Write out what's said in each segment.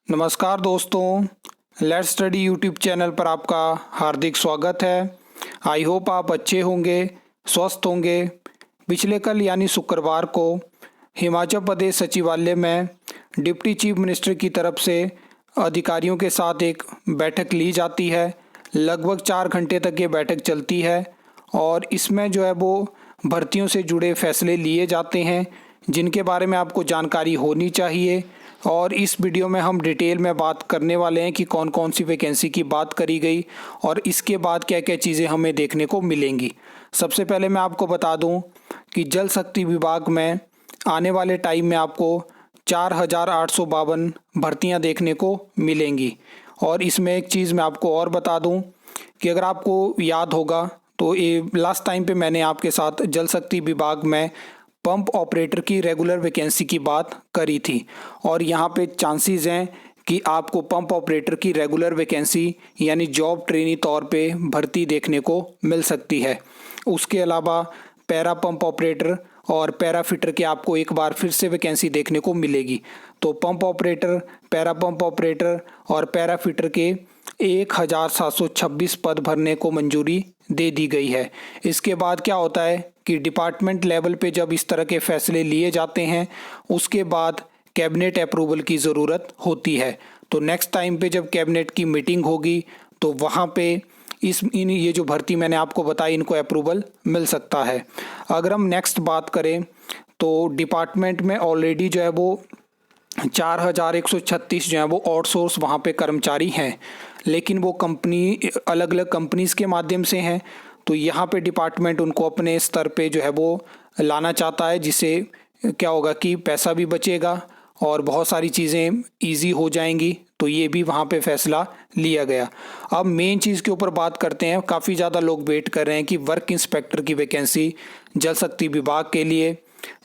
नमस्कार दोस्तों, let's study YouTube channel पर आपका हार्दिक स्वागत है। आई होप आप अच्छे होंगे, स्वस्थ होंगे। पिछले कल यानी शुक्रवार को हिमाचल प्रदेश सचिवालय में डिप्टी चीफ मिनिस्टर की तरफ से अधिकारियों के साथ एक बैठक ली जाती है। लगभग 4 घंटे तक ये बैठक चलती है और इसमें जो है वो भर्तियों से जुड़े फैसले लिए जाते हैं जिनके बारे में आपको जानकारी होनी चाहिए। और इस वीडियो में हम डिटेल में बात करने वाले हैं कि कौन कौन सी वैकेंसी की बात करी गई और इसके बाद क्या क्या चीज़ें हमें देखने को मिलेंगी। सबसे पहले मैं आपको बता दूं कि जल शक्ति विभाग में आने वाले टाइम में आपको 4,852 भर्तियां देखने को मिलेंगी। और इसमें एक चीज़ मैं आपको और बता दूं कि अगर आपको याद होगा तो ये लास्ट टाइम पे मैंने आपके साथ जल शक्ति विभाग में पंप ऑपरेटर की रेगुलर वैकेंसी की बात करी थी और यहाँ पे चांसेस हैं कि आपको पंप ऑपरेटर की रेगुलर वैकेंसी यानी जॉब ट्रेनी तौर पे भर्ती देखने को मिल सकती है। उसके अलावा पैरा पंप ऑपरेटर और पैरा फिटर के आपको एक बार फिर से वैकेंसी देखने को मिलेगी। तो pump operator, para pump operator और पैरा फिटर के 1,726 पद भरने को मंजूरी दे दी गई है। इसके बाद क्या होता है कि डिपार्टमेंट लेवल पे जब इस तरह के फैसले लिए जाते हैं उसके बाद कैबिनेट अप्रूवल की ज़रूरत होती है। तो नेक्स्ट टाइम पे जब कैबिनेट की मीटिंग होगी तो वहाँ पे ये जो भर्ती मैंने आपको बताई इनको अप्रूवल मिल सकता है। अगर हम नेक्स्ट बात करें तो डिपार्टमेंट में ऑलरेडी जो है वो 4,136 जो है वो आउटसोर्स वहाँ पे कर्मचारी हैं, लेकिन वो कंपनी अलग अलग कंपनीज़ के माध्यम से हैं। तो यहाँ पे डिपार्टमेंट उनको अपने स्तर पे जो है वो लाना चाहता है, जिससे क्या होगा कि पैसा भी बचेगा और बहुत सारी चीज़ें इजी हो जाएंगी। तो ये भी वहाँ पे फैसला लिया गया। अब मेन चीज़ के ऊपर बात करते हैं। काफ़ी ज़्यादा लोग वेट कर रहे हैं कि वर्क इंस्पेक्टर की वैकेंसी जल शक्ति विभाग के लिए,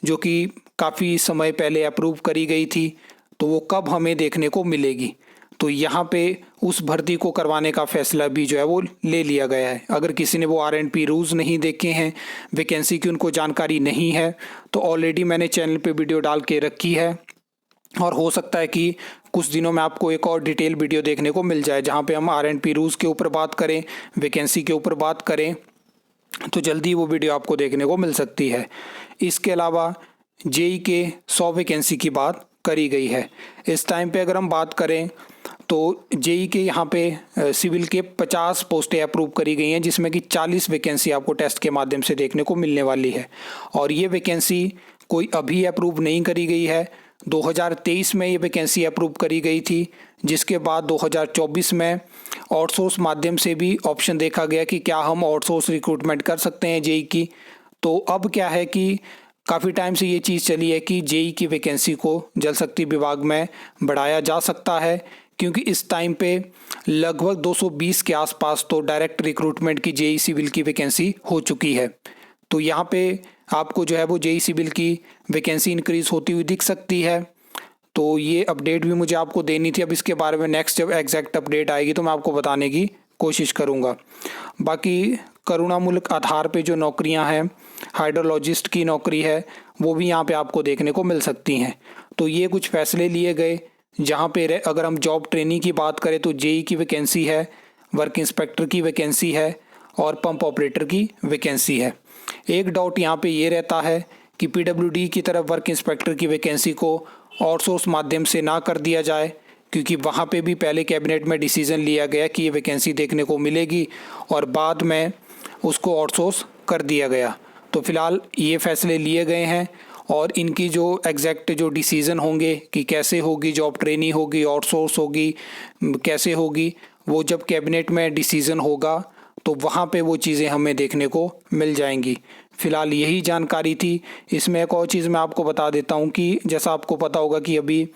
जो कि काफ़ी समय पहले अप्रूव करी गई थी, तो वो कब हमें देखने को मिलेगी। तो यहाँ पे उस भर्ती को करवाने का फैसला भी जो है वो ले लिया गया है। अगर किसी ने वो RNP रूल्स नहीं देखे हैं, वैकेंसी की उनको जानकारी नहीं है, तो ऑलरेडी मैंने चैनल पे वीडियो डाल के रखी है और हो सकता है कि कुछ दिनों में आपको एक और डिटेल वीडियो देखने को मिल जाए जहाँ पे हम RNP रूल्स के ऊपर बात करें, वैकेंसी के ऊपर बात करें। तो जल्दी वो वीडियो आपको देखने को मिल सकती है। इसके अलावा JEE के 100 वैकेंसी की बात करी गई है। इस टाइम पे अगर हम बात करें तो JEE के यहाँ पे सिविल के 50 पोस्टें अप्रूव करी गई हैं, जिसमें कि 40 वैकेंसी आपको टेस्ट के माध्यम से देखने को मिलने वाली है। और ये वैकेंसी कोई अभी अप्रूव नहीं करी गई है। 2023 में ये वैकेंसी अप्रूव करी गई थी, जिसके बाद 2024 में आउटसोर्स माध्यम से भी ऑप्शन देखा गया कि क्या हम आउटसोर्स रिक्रूटमेंट कर सकते हैं JEE की। तो अब क्या है कि काफ़ी टाइम से ये चीज़ चली है कि JEE की वैकेंसी को जल शक्ति विभाग में बढ़ाया जा सकता है, क्योंकि इस टाइम पे लगभग 220 के आसपास तो डायरेक्ट रिक्रूटमेंट की JEE सिविल की वैकेंसी हो चुकी है। तो यहाँ पे आपको जो है वो JEE सिविल की वैकेंसी इंक्रीज़ होती हुई दिख सकती है। तो ये अपडेट भी मुझे आपको देनी थी। अब इसके बारे में नेक्स्ट जब एग्जैक्ट अपडेट आएगी तो मैं आपको बताने की कोशिश करूँगा। बाकी करुणामूलक आधार पे जो नौकरियां हैं, हाइड्रोलॉजिस्ट की नौकरी है, वो भी यहाँ पे आपको देखने को मिल सकती हैं। तो ये कुछ फैसले लिए गए जहाँ पे अगर हम जॉब ट्रेनी की बात करें तो JEE की वैकेंसी है, वर्क इंस्पेक्टर की वैकेंसी है और पंप ऑपरेटर की वैकेंसी है। एक डाउट यहाँ पे ये रहता है कि PWD की तरफ वर्क इंस्पेक्टर की वैकेंसी को आउटसोर्स माध्यम से ना कर दिया जाए, क्योंकि वहाँ पे भी पहले कैबिनेट में डिसीजन लिया गया कि ये वैकेंसी देखने को मिलेगी और बाद में उसको आउटसोर्स कर दिया गया। तो फिलहाल ये फैसले लिए गए हैं और इनकी जो एग्जैक्ट जो डिसीज़न होंगे कि कैसे होगी, जॉब ट्रेनी होगी, आउटसोर्स होगी, कैसे होगी, वो जब कैबिनेट में डिसीज़न होगा तो वहाँ पे वो चीज़ें हमें देखने को मिल जाएंगी। फ़िलहाल यही जानकारी थी। इसमें एक और चीज़ मैं आपको बता देता हूँ कि जैसा आपको पता होगा कि अभी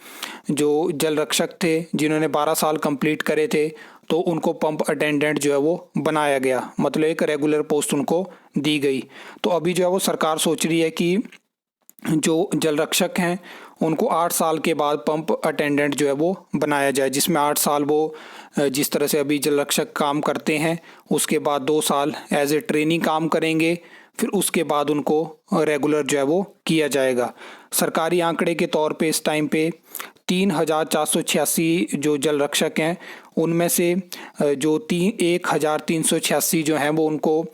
जो जल रक्षक थे जिन्होंने 12 साल कंप्लीट करे थे, तो उनको पंप अटेंडेंट जो है वो बनाया गया, मतलब एक रेगुलर पोस्ट उनको दी गई। तो अभी जो है वो सरकार सोच रही है कि जो जल रक्षक हैं उनको 8 साल के बाद पंप अटेंडेंट जो है वो बनाया जाए, जिसमें 8 साल वो जिस तरह से अभी जल रक्षक काम करते हैं उसके बाद 2 साल एज ए ट्रेनिंग काम करेंगे, फिर उसके बाद उनको रेगुलर जो है वो किया जाएगा। सरकारी आंकड़े के तौर पे इस टाइम पे 3,486 जो जल रक्षक हैं उनमें से जो 1,386 जो हैं वो उनको,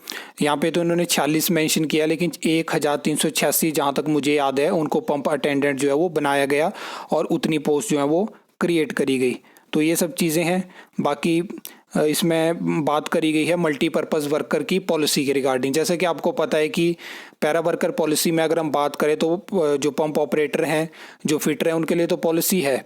यहाँ पे तो उन्होंने 46 मेंशन किया, लेकिन 1,386 जहाँ तक मुझे याद है उनको पंप अटेंडेंट जो है वो बनाया गया और उतनी पोस्ट जो है वो क्रिएट करी गई। तो ये सब चीज़ें हैं। बाकी इसमें बात करी गई है मल्टीपर्पज़ वर्कर की पॉलिसी के रिगार्डिंग। जैसे कि आपको पता है कि पैरा वर्कर पॉलिसी में अगर हम बात करें तो जो पंप ऑपरेटर हैं, जो फिटर हैं, उनके लिए तो पॉलिसी है,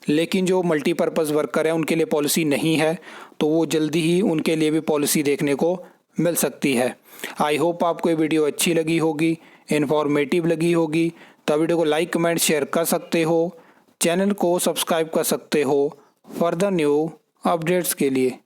लेकिन जो मल्टीपर्पज़ वर्कर है उनके लिए पॉलिसी नहीं है। तो वो जल्दी ही उनके लिए भी पॉलिसी देखने को मिल सकती है। आई होप आपको ये वीडियो अच्छी लगी होगी, इन्फॉर्मेटिव लगी होगी। तो वीडियो को लाइक कमेंट शेयर कर सकते हो, चैनल को सब्सक्राइब कर सकते हो फर्दर न्यू अपडेट्स के लिए।